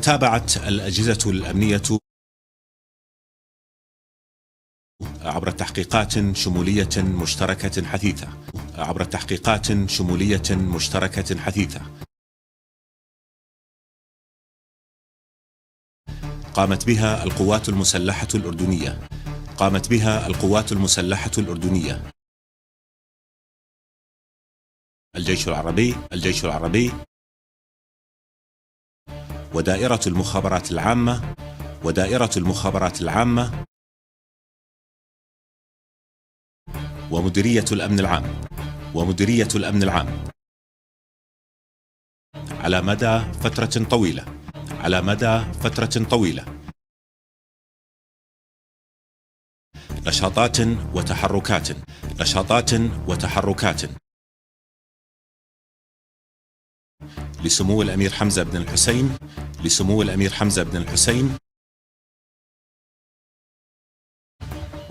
تابعت الأجهزة الأمنية عبر تحقيقات شمولية مشتركة حثيثة قامت بها القوات المسلحة الأردنية الجيش العربي ودائرة المخابرات العامة ومديرية الأمن العام على مدى فترة طويلة نشاطات وتحركات لسمو الأمير حمزة بن الحسين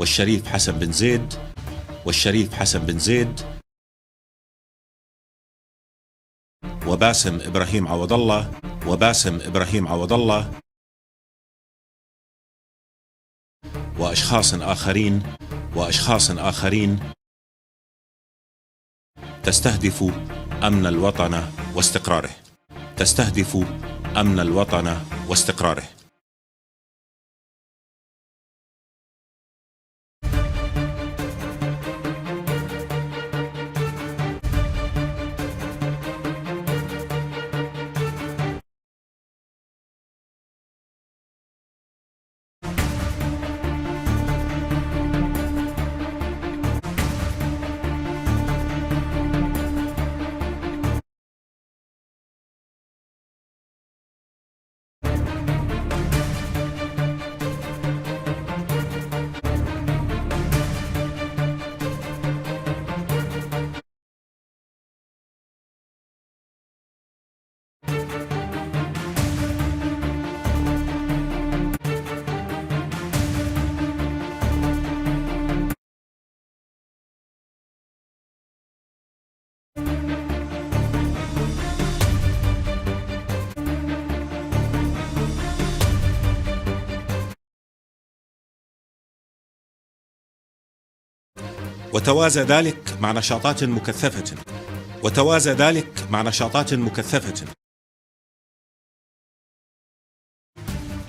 والشريف حسن بن زيد وباسم إبراهيم عوض الله وأشخاص آخرين تستهدف أمن الوطن واستقراره. وتوازى ذلك مع نشاطات مكثفة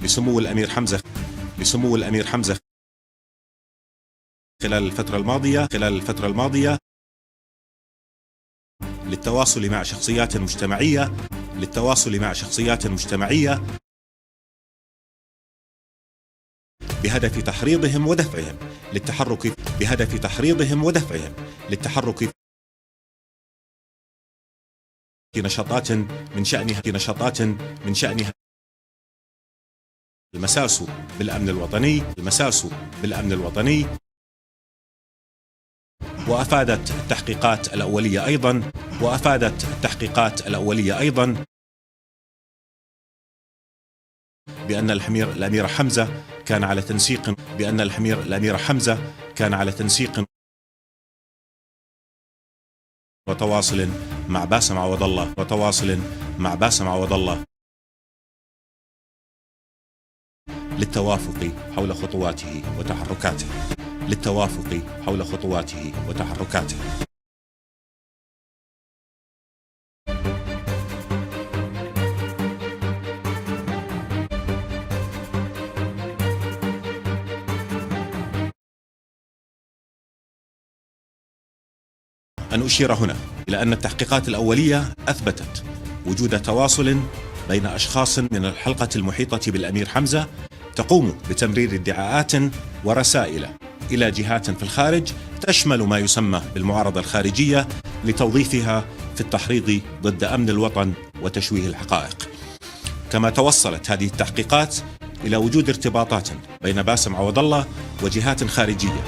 لسمو الأمير حمزة خلال الفترة الماضية للتواصل مع شخصيات مجتمعية بهدف تحريضهم للتحرك في نشاطات من شأنها المساس بالأمن الوطني وأفادت التحقيقات الأولية أيضا بأن الأمير حمزة كان على تنسيق وتواصل مع باسم عوض الله للتوافق حول خطواته وتحركاته. أن أشير هنا إلى أن التحقيقات الأولية أثبتت وجود تواصل بين أشخاص من الحلقة المحيطة بالأمير حمزة تقوم بتمرير ادعاءات ورسائل إلى جهات في الخارج تشمل ما يسمى بالمعارضة الخارجية لتوظيفها في التحريض ضد أمن الوطن وتشويه الحقائق. كما توصلت هذه التحقيقات إلى وجود ارتباطات بين باسم عوض الله وجهات خارجية